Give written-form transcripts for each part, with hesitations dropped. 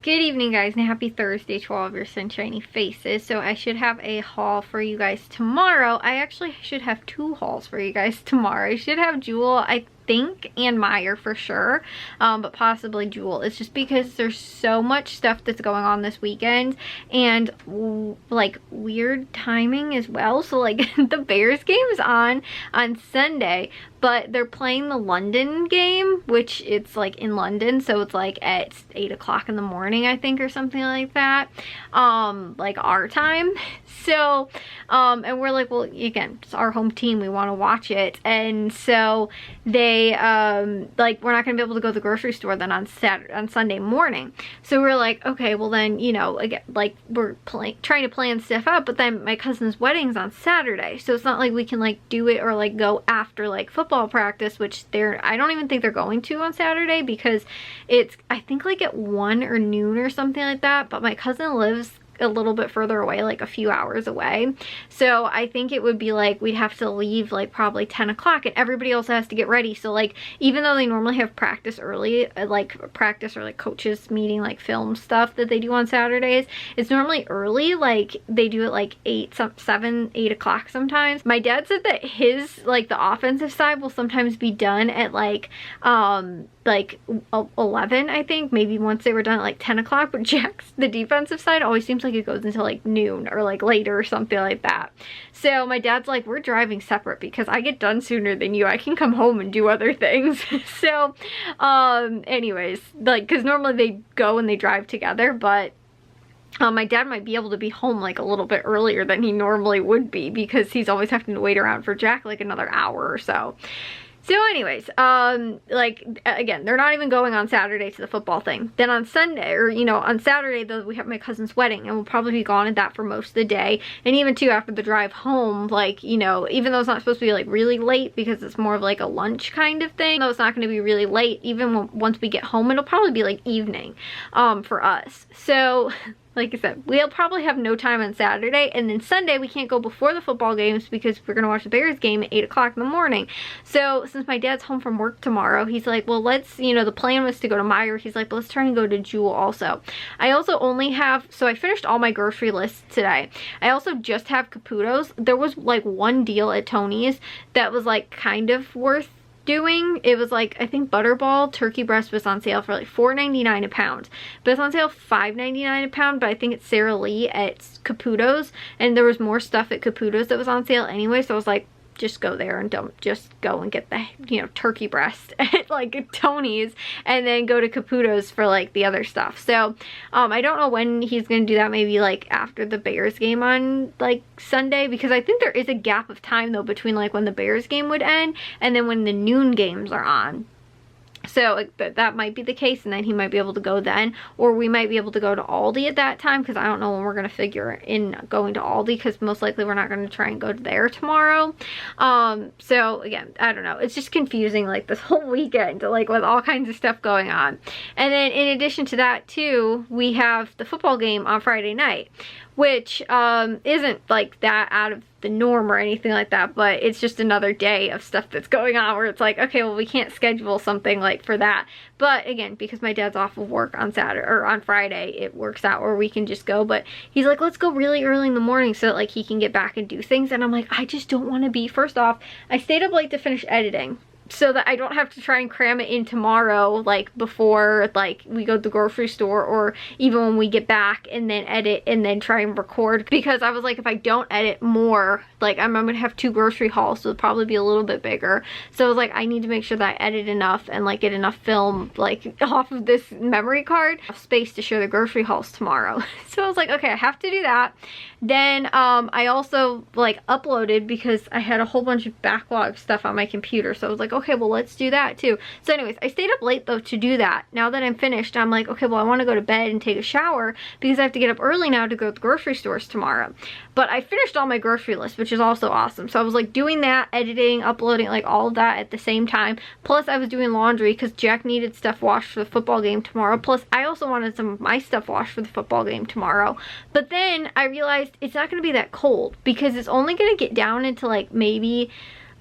Good evening, guys, and happy Thursday to all of your sunshiny faces. So I should have a haul for you guys tomorrow. I actually should have two hauls for you guys tomorrow. I should have Jewel, I think, and Meyer for sure, but possibly Jewel. It's just because there's so much stuff that's going on this weekend and like weird timing as well. So like the Bears game is on Sunday, but they're playing the London game, which it's like in London, so it's like at 8 o'clock in the morning, I think, or something like that, like our time. So and we're like, well, again, it's our home team, we want to watch it. And so they like, we're not gonna be able to go to the grocery store then on Sunday morning. So we're like, okay, well then, you know, again, like we're trying to plan stuff out, but then my cousin's wedding's on Saturday, so it's not like we can like do it or like go after like football practice, which I don't even think they're going to on Saturday, because it's, I think, like at 1 or noon or something like that. But my cousin lives a little bit further away, like a few hours away, so I think it would be like we'd have to leave like probably 10 o'clock, and everybody else has to get ready. So like, even though they normally have practice early, like practice or like coaches meeting, like film stuff that they do on Saturdays, it's normally early, like they do it like 7, 8 o'clock sometimes. My dad said that his, like the offensive side will sometimes be done at like 11, I think, maybe once they were done at like 10 o'clock, but Jack's, the defensive side, always seems like it goes until like noon or like later or something like that. So my dad's like, we're driving separate because I get done sooner than you, I can come home and do other things. So anyways, like, because normally they go and they drive together, but my dad might be able to be home like a little bit earlier than he normally would be, because he's always having to wait around for Jack like another hour or so. So anyways, like, again, they're not even going on Saturday to the football thing. Then on Sunday, or, you know, on Saturday, though, we have my cousin's wedding, and we'll probably be gone at that for most of the day. And even, too, after the drive home, like, you know, even though it's not supposed to be, like, really late, because it's more of, like, a lunch kind of thing, though it's not going to be really late, even once we get home, it'll probably be, like, evening, for us. So, like I said, we'll probably have no time on Saturday, and then Sunday we can't go before the football games because we're gonna watch the Bears game at 8 o'clock in the morning. So since my dad's home from work tomorrow, he's like, well, let's, you know, the plan was to go to Meyer. He's like, but let's try and go to Jewel also. I also only have, so I finished all my grocery lists today. I also just have Caputo's. There was like one deal at Tony's that was like kind of worth doing. It was like, I think Butterball turkey breast was on sale for like $4.99 a pound, but it's on sale $5.99 a pound. But I think it's Sara Lee at Caputo's, and there was more stuff at Caputo's that was on sale anyway, so I was like, just go there and don't just go and get the, you know, turkey breast at like Tony's, and then go to Caputo's for like the other stuff. So I don't know when he's gonna do that, maybe like after the Bears game on like Sunday, because I think there is a gap of time though between like when the Bears game would end and then when the noon games are on. So that might be the case, and then he might be able to go then, or we might be able to go to Aldi at that time, because I don't know when we're going to figure in going to Aldi, because most likely we're not going to try and go there tomorrow. So again, I don't know, it's just confusing, like this whole weekend, like with all kinds of stuff going on. And then in addition to that too, we have the football game on Friday night, which isn't like that out of the norm or anything like that, but it's just another day of stuff that's going on where it's like, okay, well, we can't schedule something like for that. But again, because my dad's off of work on Saturday or on Friday, it works out where we can just go. But he's like, let's go really early in the morning so that like he can get back and do things. And I'm like, I just don't want to be, first off, I stayed up late to finish editing, so that I don't have to try and cram it in tomorrow, like before like we go to the grocery store, or even when we get back, and then edit and then try and record, because I was like, if I don't edit more, like I'm gonna have 2 grocery hauls, so it'll probably be a little bit bigger. So I was like, I need to make sure that I edit enough and like get enough film like off of this memory card, space to share the grocery hauls tomorrow. So I was like, okay, I have to do that. Then I also like uploaded, because I had a whole bunch of backlog stuff on my computer, so I was like, okay, well, let's do that too. So anyways, I stayed up late though to do that. Now that I'm finished, I'm like, okay, well, I want to go to bed and take a shower, because I have to get up early now to go to the grocery stores tomorrow. But I finished all my grocery list, which is also awesome. So I was like doing that, editing, uploading, like all of that at the same time. Plus I was doing laundry because Jack needed stuff washed for the football game tomorrow. Plus I also wanted some of my stuff washed for the football game tomorrow. But then I realized it's not going to be that cold, because it's only going to get down into like maybe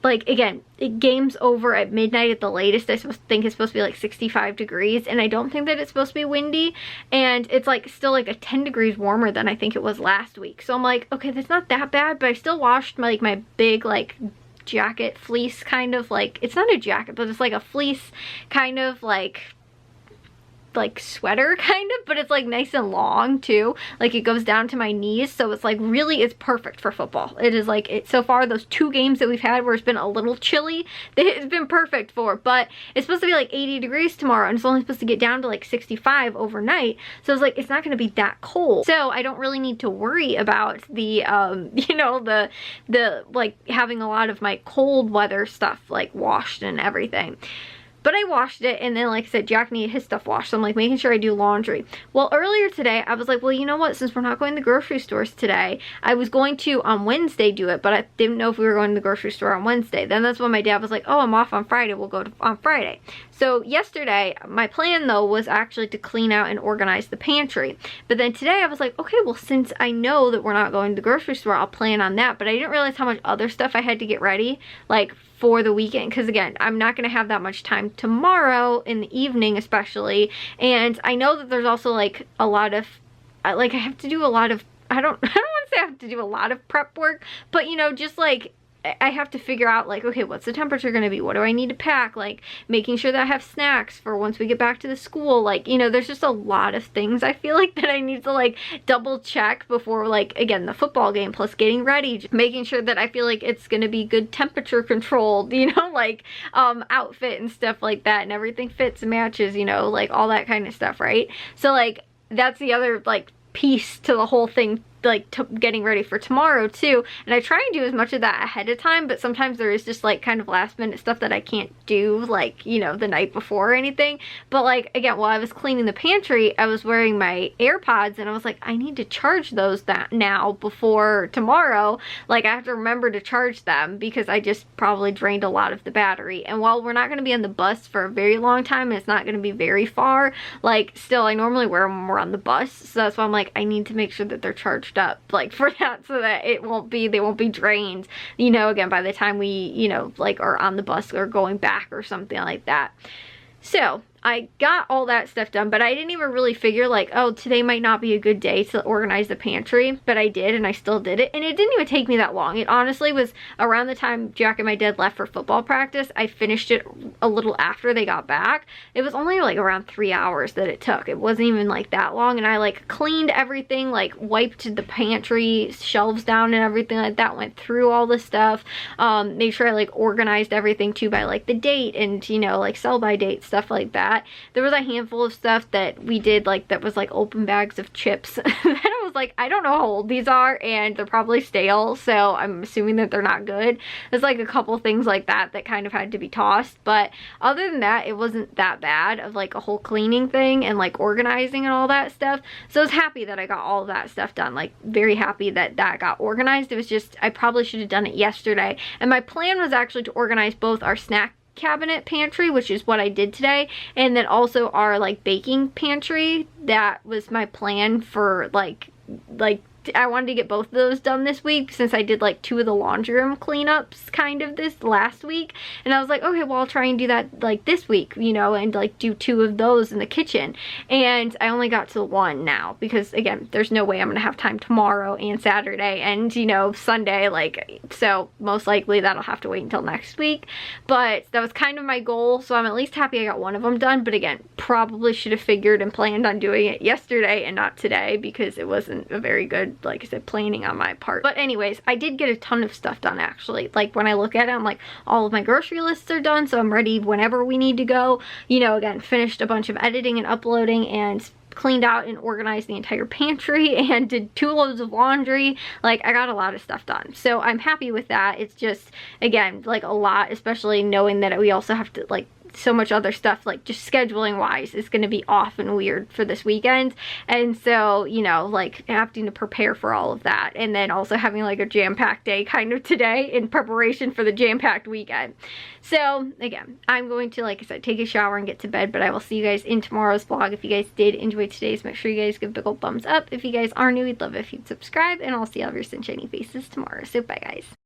like, again, game's over at midnight at the latest. I think it's supposed to be like 65 degrees, and I don't think that it's supposed to be windy, and it's like still like a 10 degrees warmer than I think it was last week. So I'm like, okay, that's not that bad, but I still washed my big like jacket fleece kind of like, it's not a jacket, but it's like a fleece kind of like sweater kind of, but it's like nice and long too, like it goes down to my knees, so it's like really, it's perfect for football. It is like, so far those 2 games that we've had where it's been a little chilly, it's been perfect for. But it's supposed to be like 80 degrees tomorrow, and it's only supposed to get down to like 65 overnight, so it's like it's not going to be that cold, so I don't really need to worry about the you know, the like having a lot of my cold weather stuff like washed and everything. But I washed it, and then like I said, Jack needed his stuff washed, so I'm like making sure I do laundry. Well, earlier today, I was like, well, you know what, since we're not going to the grocery stores today, I was going to on Wednesday do it, but I didn't know if we were going to the grocery store on Wednesday. Then that's when my dad was like, oh, I'm off on Friday, we'll go on Friday. So yesterday, my plan though was actually to clean out and organize the pantry. But then today I was like, okay, well, since I know that we're not going to the grocery store, I'll plan on that. But I didn't realize how much other stuff I had to get ready, like for the weekend, because again, I'm not going to have that much time tomorrow in the evening especially, and I know that there's also like a lot of like I have to do a lot of, I don't want to say I have to do a lot of prep work, but you know, just like I have to figure out like, okay, what's the temperature going to be? What do I need to pack? Like making sure that I have snacks for once we get back to the school. Like, you know, there's just a lot of things I feel like that I need to like double check before, like, again, the football game, plus getting ready, just making sure that I feel like it's going to be good temperature controlled, you know, like outfit and stuff like that, and everything fits and matches, you know, like all that kind of stuff, right? So like that's the other like piece to the whole thing, like getting ready for tomorrow too. And I try and do as much of that ahead of time, but sometimes there is just like kind of last minute stuff that I can't do, like, you know, the night before or anything. But like, again, while I was cleaning the pantry, I was wearing my AirPods, and I was like, I need to charge those now before tomorrow. Like I have to remember to charge them because I just probably drained a lot of the battery. And while we're not going to be on the bus for a very long time, and it's not going to be very far, like still I normally wear them when we're on the bus, so that's why I'm like, I need to make sure that they're charged up like for that, so that they won't be drained, you know, again by the time we, you know, like are on the bus or going back or something like that. So I got all that stuff done, but I didn't even really figure like, oh, today might not be a good day to organize the pantry, but I did, and I still did it, and it didn't even take me that long. It honestly was around the time Jack and my dad left for football practice. I finished it a little after they got back. It was only like around 3 hours that it took. It wasn't even like that long, and I like cleaned everything, like wiped the pantry shelves down and everything like that, went through all the stuff, made sure I like organized everything too by like the date and, you know, like sell by date, stuff like that. There was a handful of stuff that we did, like that was like open bags of chips that I was like, I don't know how old these are, and they're probably stale, so I'm assuming that they're not good. There's like a couple things like that that kind of had to be tossed, but other than that, it wasn't that bad of like a whole cleaning thing and like organizing and all that stuff. So I was happy that I got all of that stuff done, like very happy that that got organized. It was just, I probably should have done it yesterday, and my plan was actually to organize both our snack cabinet pantry, which is what I did today, and then also our like baking pantry. That was my plan for like I wanted to get both of those done this week, since I did like 2 of the laundry room cleanups kind of this last week, and I was like, okay, well, I'll try and do that like this week, you know, and like do 2 of those in the kitchen. And I only got to 1 now because, again, there's no way I'm gonna have time tomorrow and Saturday and, you know, Sunday, like, so most likely that'll have to wait until next week. But that was kind of my goal, so I'm at least happy I got 1 of them done. But again, probably should have figured and planned on doing it yesterday and not today, because it wasn't a very good, like I said, planning on my part. But anyways, I did get a ton of stuff done actually. Like when I look at it, I'm like, all of my grocery lists are done, so I'm ready whenever we need to go. You know, again, finished a bunch of editing and uploading, and cleaned out and organized the entire pantry, and did 2 loads of laundry. Like I got a lot of stuff done, so I'm happy with that. It's just, again, like a lot, especially knowing that we also have to like so much other stuff, like just scheduling wise, is going to be off and weird for this weekend. And so, you know, like having to prepare for all of that, and then also having like a jam-packed day kind of today in preparation for the jam-packed weekend. So again, I'm going to, like I said, take a shower and get to bed, but I will see you guys in tomorrow's vlog. If you guys did enjoy today's, make sure you guys give a big old thumbs up. If you guys are new, we'd love it if you'd subscribe, and I'll see all of your sunshiny faces tomorrow. So bye guys.